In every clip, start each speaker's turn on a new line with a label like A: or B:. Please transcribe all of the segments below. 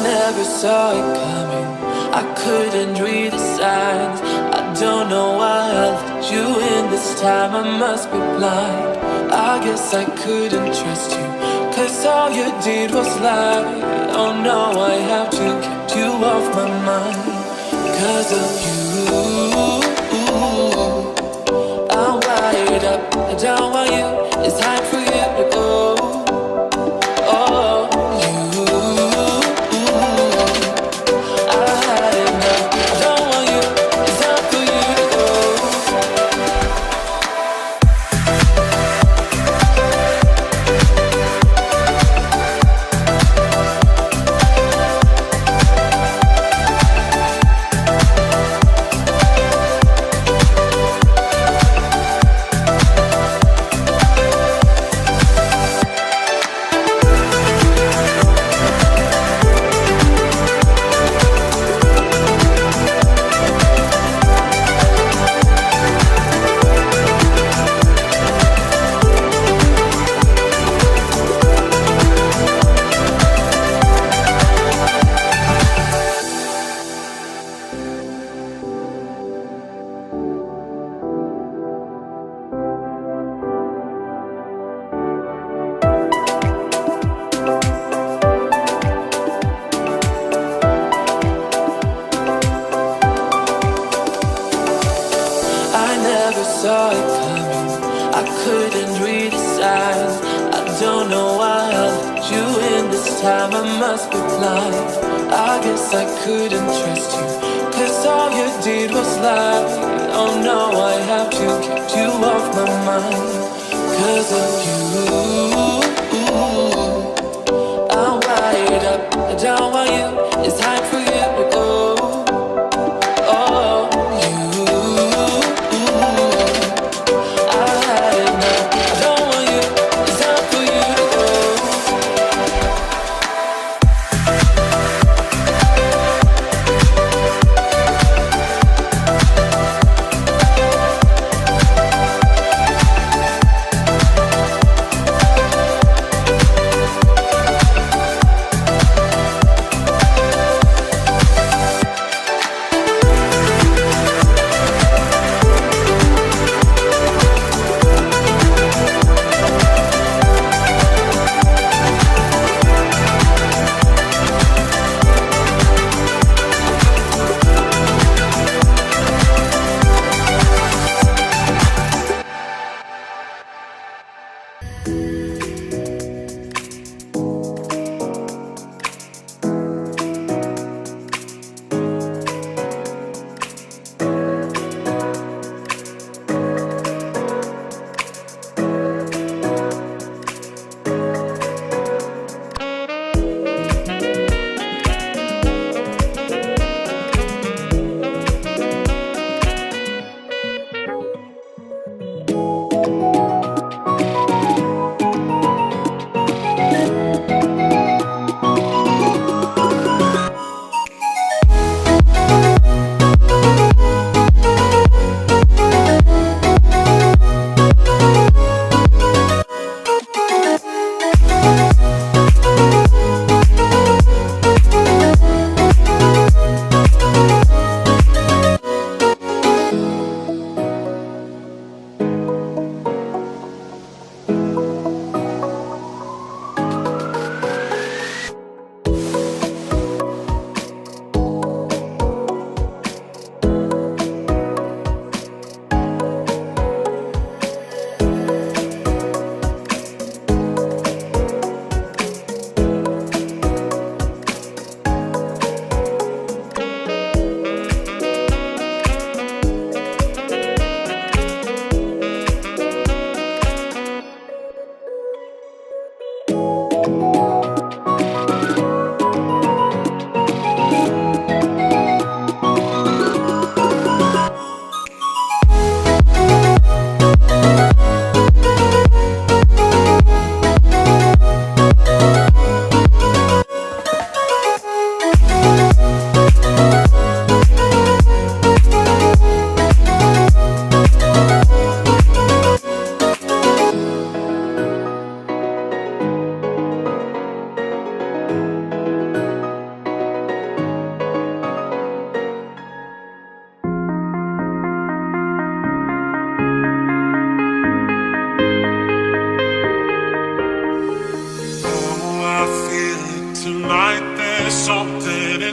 A: never saw it coming. I couldn't read the signs. I don't know why I let you in this time. I must be blind. I guess I couldn't trust you, 'cause all you did was lie. Oh no, I have to keep you off my mind. 'Cause of you, I'm wired up. I don't want you. It's time for you to go. Oh, you, I had enough. I don't want you. It's time for you to go. I never saw it coming. I couldn't read the signs. I don't know why I let you in this time. I must be blind. I guess I couldn't trust you, 'cause all you did was lie. Oh no, I have to keep you off my mind. 'Cause of you, I'm wired up. I don't want you. It's time for you to go. Oh, you, I had enough. I don't want you. It's time for you to go.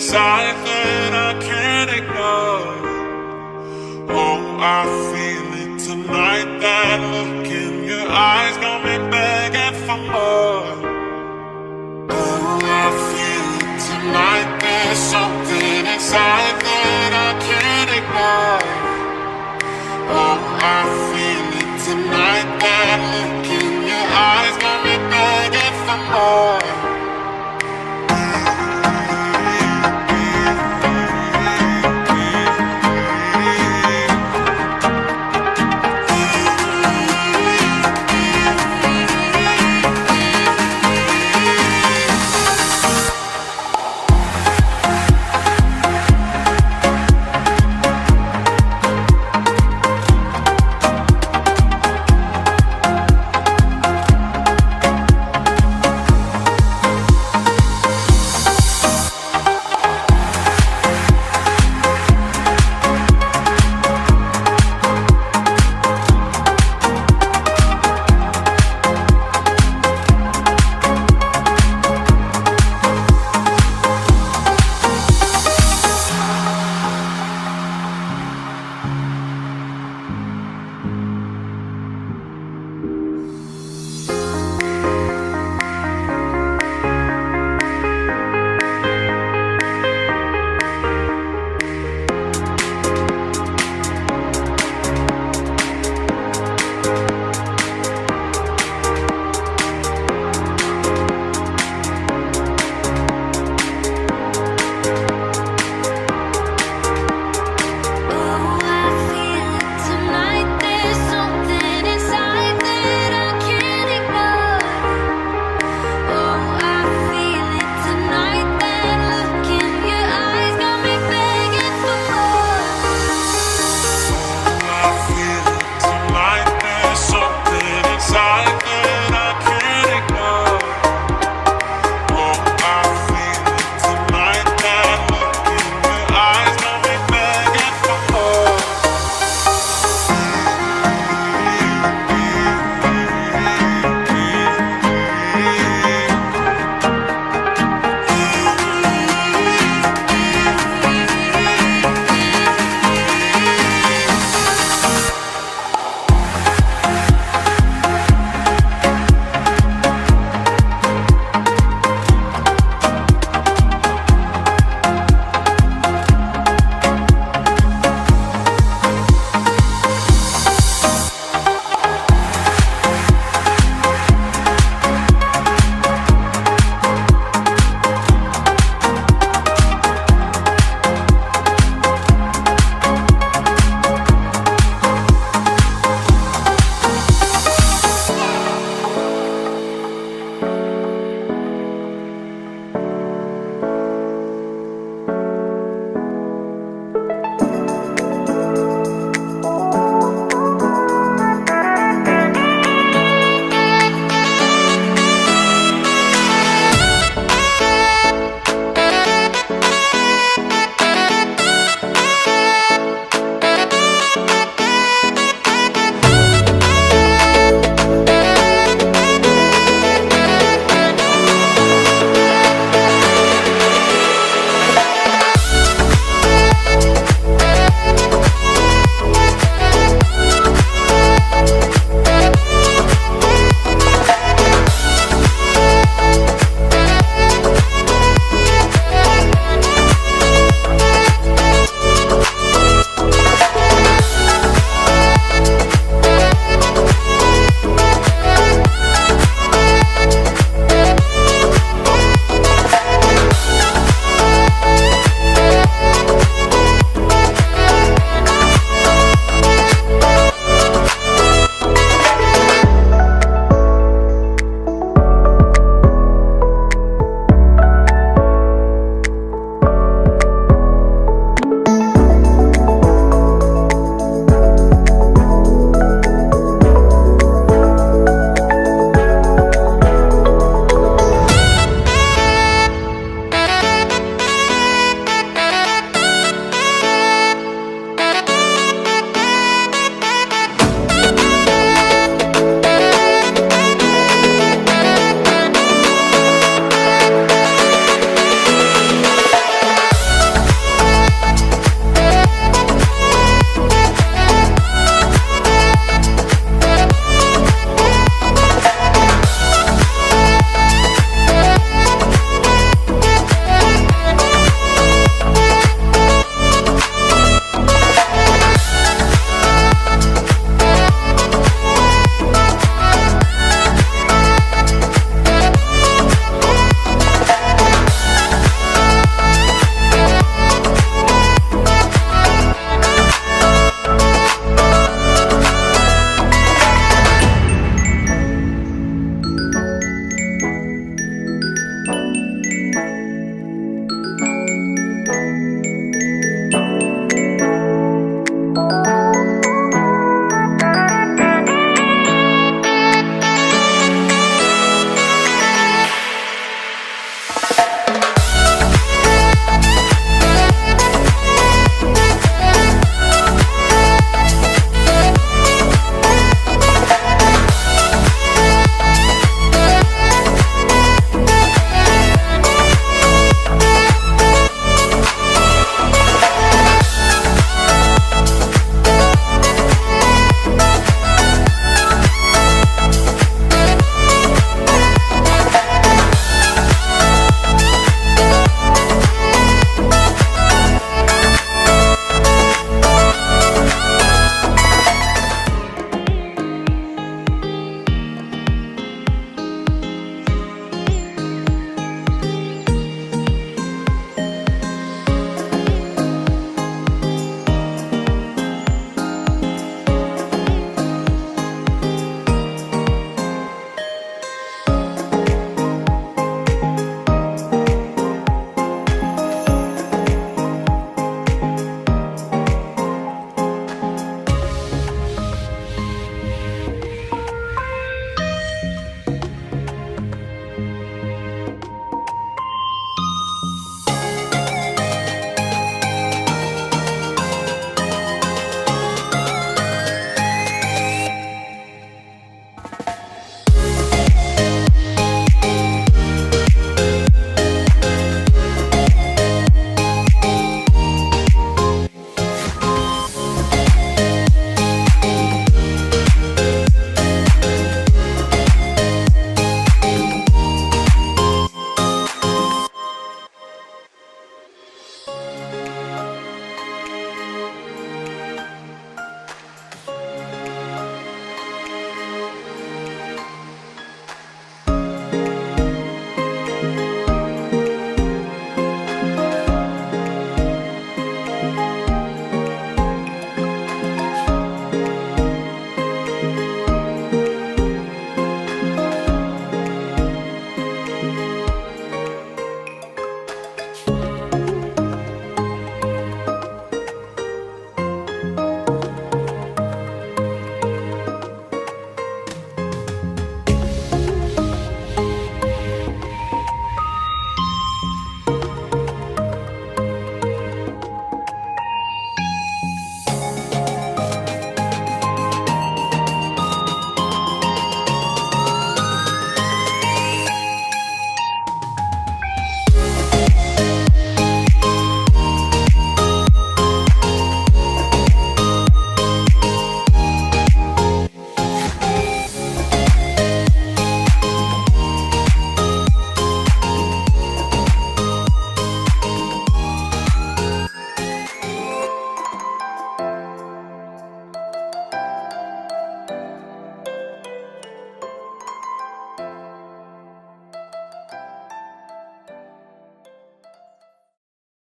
A: inside that I can't ignore. Oh, I feel it tonight. That look in your eyes got me begging for more. Oh, I feel it tonight. There's something inside that I can't ignore. Oh, I feel it tonight. That look in your eyes got me begging for more.